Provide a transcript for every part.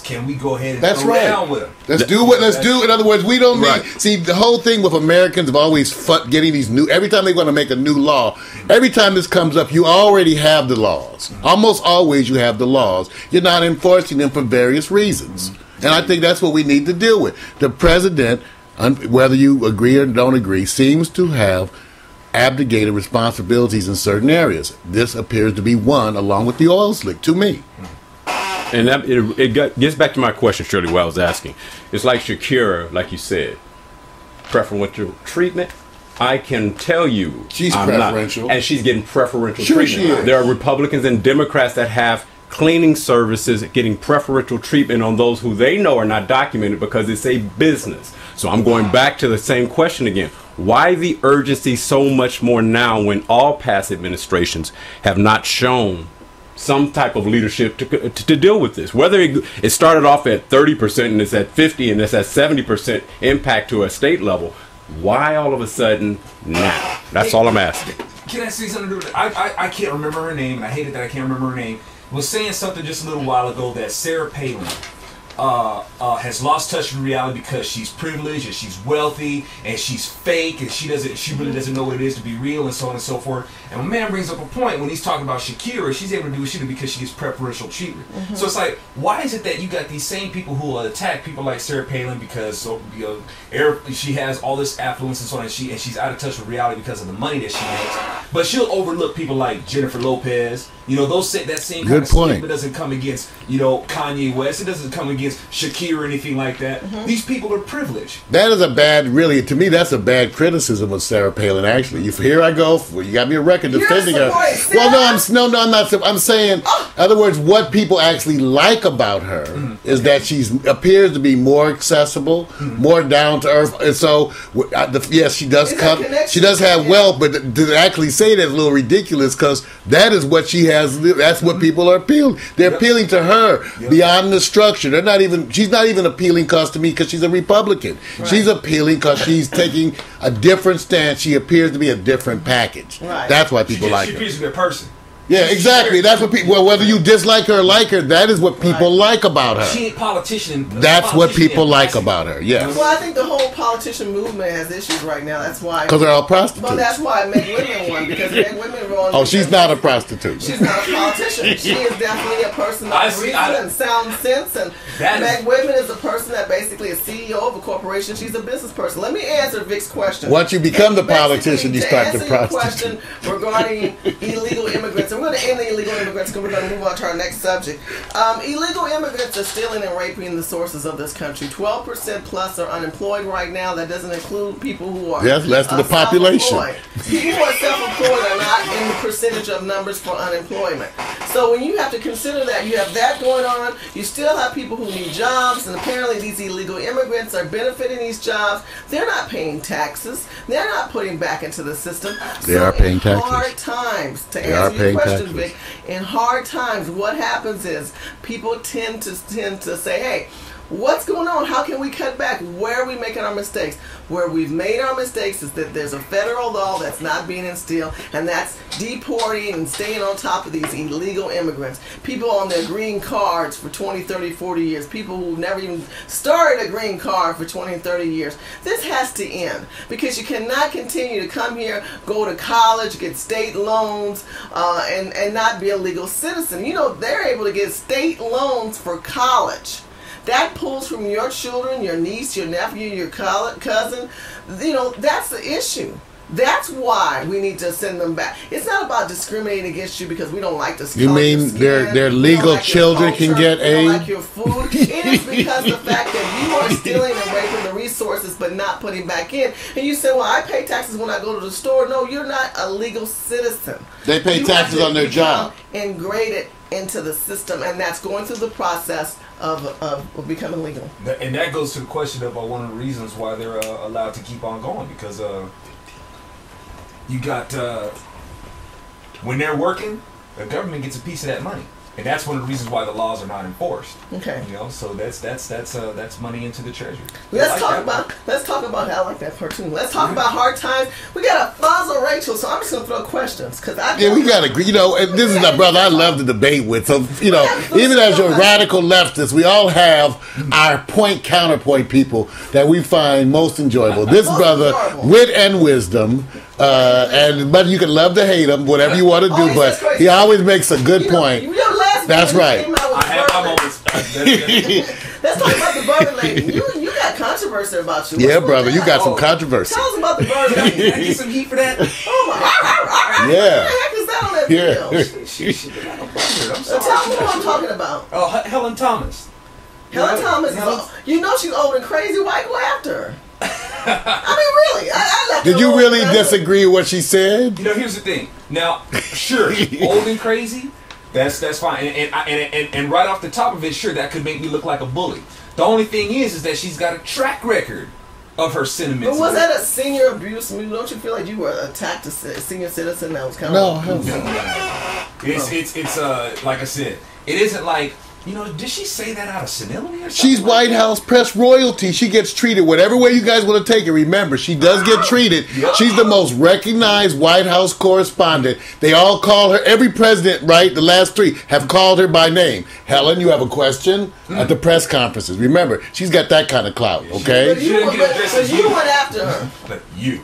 can we go ahead and That's throw right. down with them? Let's do. In other words, we don't need. See, the whole thing with Americans of always getting these new. Every time they want to make a new law, every time this comes up, you already have the laws. Almost always, you have the laws. You're not enforcing them for various reasons, and I think that's what we need to deal with. The president, whether you agree or don't agree, seems to have abdicated responsibilities in certain areas. This appears to be one, along with the oil slick, to me. And that, gets back to my question, Shirley, what I was asking. It's like Shakira, like you said, preferential treatment. I can tell you, she's preferential, and she's getting preferential treatment. She is. There are Republicans and Democrats that have cleaning services getting preferential treatment on those who they know are not documented because it's a business. So I'm going back to the same question again. Why the urgency so much more now when all past administrations have not shown some type of leadership to deal with this? Whether it started off at 30% and it's at 50% and it's at 70% impact to a state level, why all of a sudden now? That's all I'm asking. Can I say something to do with it? I can't remember her name, and I hate it that I can't remember her name. Was saying something just a little while ago that Sarah Palin has lost touch with reality because she's privileged and she's wealthy and she's fake and she really doesn't know what it is to be real and so on and so forth. And my man brings up a point when he's talking about Shakira, she's able to do what she did because she gets preferential treatment. So it's like, why is it that you got these same people who will attack people like Sarah Palin because she has all this affluence and so on, and she's out of touch with reality because of the money that she makes, but she'll overlook people like Jennifer Lopez. That same kind of statement doesn't come against, Kanye West. It doesn't come against Shakira or anything like that. These people are privileged. That is to me, that's a bad criticism of Sarah Palin, actually. Here I go. You got me a record defending her. Well, I'm not. I'm saying, in other words, what people actually like about her is that she appears to be more accessible, more down to earth. And so, yes, she does she does have wealth, but to actually say that is a little ridiculous because that is what she has. That's what people are appealing. They're appealing to her beyond the structure. They're not even. She's not even appealing to me because she's a Republican. Right. She's appealing because she's taking a different stance. She appears to be a different package. Right. That's why people like her. She appears to be a person. Yeah, exactly. That's what people. Well, whether you dislike her or like her, that is what people like about her. She ain't politician. That's what people like about her. Yes. Well, I think the whole politician movement has issues right now. That's why. Because they're all prostitutes. Well, that's why Meg Women won, because Meg Women won. Oh, she's not a prostitute. She's not a politician. She is definitely a person of reason and sound sense. And Meg Women is a person that basically is CEO of a corporation. She's a business person. Let me answer Vic's question. Once you become the politician, you start the prostitute. Question regarding illegal immigrants. We're going to end the illegal immigrants because we're going to move on to our next subject. Illegal immigrants are stealing and raping the sources of this country. 12% plus are unemployed right now. That doesn't include people who are less than the population. People who are self-employed are not in the percentage of numbers for unemployment. So when you have to consider that, you have that going on. You still have people who need jobs, and apparently these illegal immigrants are benefiting these jobs. They're not paying taxes. They're not putting back into the system. They are paying taxes. In hard times, to answer your question, Vic, in hard times, what happens is people tend to say, hey, what's going on? How can we cut back? Where are we making our mistakes? Where we've made our mistakes is that there's a federal law that's not being instilled, and that's deporting and staying on top of these illegal immigrants. People on their green cards for 20, 30, 40 years. People who never even started a green card for 20, 30 years. This has to end because you cannot continue to come here, go to college, get state loans, and not be a legal citizen. They're able to get state loans for college. That pulls from your children, your niece, your nephew, your cousin. That's the issue. That's why we need to send them back. It's not about discriminating against you because we don't like this. You mean their legal children can get aid? We don't like your food. It is because the fact that you are stealing and raping the resources but not putting back in. And you say, well, I pay taxes when I go to the store. No, you're not a legal citizen. They pay taxes on their job. Integrated into the system, and that's going through the process of becoming legal. And that goes to the question of one of the reasons why they're allowed to keep on going, because you got when they're working, the government gets a piece of that money. And that's one of the reasons why the laws are not enforced. Okay. You know, so that's money into the treasury. Let's talk about I like that cartoon. Let's talk about hard times. We got Alfonzo, Rachel, so I'm just gonna throw questions because we gotta agree. You know, and this is my brother I love to debate with. So you know, even as your radical leftists, we all have our counterpoint people that we find most enjoyable. This brother, wit and wisdom. But you can love to hate him, whatever you want to do. But he always makes a good point. That's right. Let's talk about the bourbon lady. You got controversy about you. Yeah, brother, you got some controversy. Tell us about the bourbon lady. Can I get some heat for that? Oh my! Yeah. What the heck is that on that video? She did not buzzard. I'm sorry. Tell me what I'm talking about. Oh, Helen Thomas. Helen Thomas is old. You know she's old and crazy. Why go after her? I mean, really? I Did you really disagree with what she said? You know, here's the thing. Now, sure, old and crazy, that's fine. And right off the top of it, sure, that could make me look like a bully. The only thing is that she's got a track record of her sentiments. But was that a senior abuse? I mean, don't you feel like you were attacked a senior citizen? That was kind of It's like I said, it isn't like. You know, did she say that out of senility or something? She's White House press royalty. She gets treated whatever way you guys want to take it. Remember, she does get treated. She's the most recognized White House correspondent. They all call her, every president, right, the last three, have called her by name. Helen, you have a question at the press conferences. Remember, she's got that kind of clout, okay? But you went after her. But you.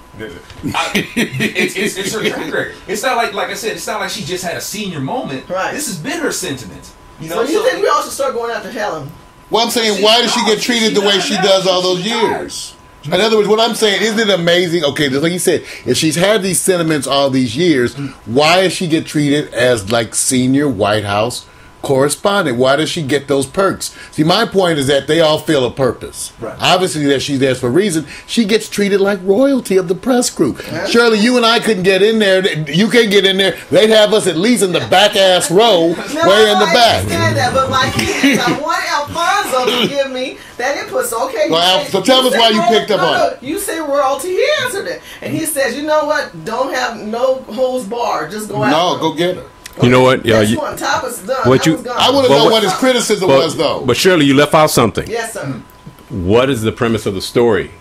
It's her track record. It's not like I said, it's not like she just had a senior moment. Right. This has been her sentiments. You know, so you think we all should start going after Helen? Well, I'm saying, why does she get treated the way she does all those years? In other words, what I'm saying, isn't it amazing? Okay, just like you said, if she's had these sentiments all these years, why does she get treated as like senior White House correspondent? Why does she get those perks? See, my point is that they all feel a purpose. Right. Obviously, that she's there for a reason. She gets treated like royalty of the press group. Shirley, you and I couldn't get in there. You can't get in there. They'd have us at least in the back ass row, way in the back. I understand that, but my kids, I want Alfonzo to give me that input. So, okay. So tell us why you picked up on it. You say royalty. He answered it. And he says, you know what? Don't have no holds barred. Just go after her. Go get her. You know what? I want to know what his criticism was, though. But Shirley, you left out something. Yes, sir. What is the premise of the story?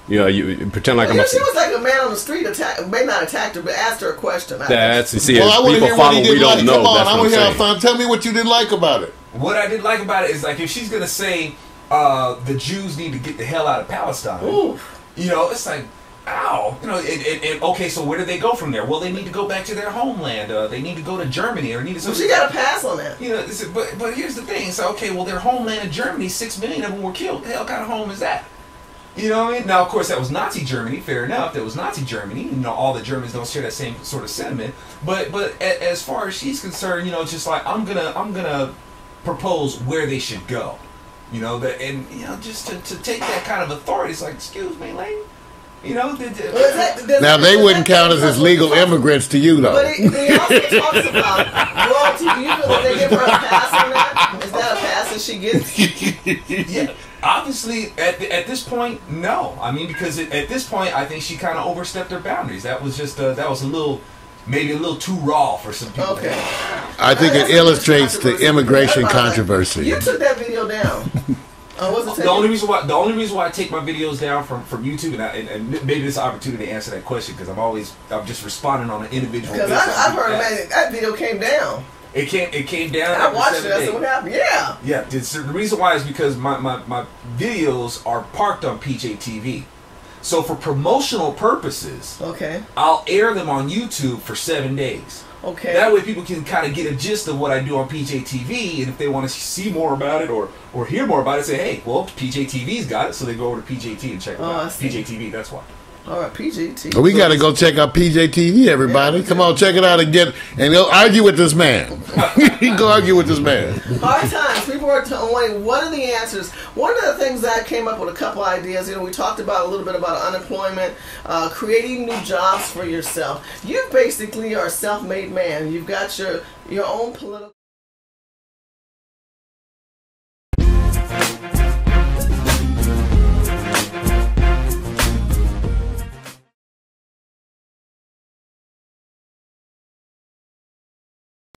You know, you pretend like she was like a man on the street may not attacked her, but asked her a question. That's people follow. We don't know. Come on, I want to hear Alfonso. Tell me what you didn't like about it. What I didn't like about it is like if she's gonna say the Jews need to get the hell out of Palestine. Ooh. You know, it's like. Ow, you know, and okay, so where do they go from there? Well, they need to go back to their homeland. They need to go to Germany, or need to. Well, she got a pass on that. You know, but here's the thing. So okay, well, their homeland in Germany, 6 million of them were killed. The hell kind of home is that? You know what I mean? Now, of course, that was Nazi Germany. Fair enough, that was Nazi Germany. You know, all the Germans don't share that same sort of sentiment. But as far as she's concerned, you know, it's just like I'm gonna propose where they should go. You know that, and you know, just to take that kind of authority, it's like, excuse me, lady. You know, now they wouldn't count as legal immigrants to you, though. But he also talks about royalty. Do you feel that they give her a pass on that? Is that a pass that she gets? Yeah, obviously, at this point, no. I mean, because at this point, I think she kind of overstepped her boundaries. That was just that was maybe a little too raw for some people. Okay. I think it illustrates the immigration controversy. You took that video down. The only reason why I take my videos down from YouTube and maybe this is an opportunity to answer that question because I'm just responding on an individual basis. Because I've heard that video came down. It came down. I watched it. I said, what happened? Yeah. Yeah. The reason why is because my videos are parked on PJTV. So for promotional purposes, okay, I'll air them on YouTube for 7 days. Okay. That way people can kind of get a gist of what I do on PJTV, and if they want to see more about it or hear more about it, say, hey, well, PJTV's got it, so they go over to PJT and check it out. PJTV, that's why. All right, PJT. Well, we got to go check out PJTV, everybody. Come on, check it out and go argue with this man. Go argue with this man. Hard times. People are wondering, what are the answers? One of the things that I came up with a couple ideas. You know, we talked about a little bit about unemployment, creating new jobs for yourself. You basically are a self-made man. You've got your own political.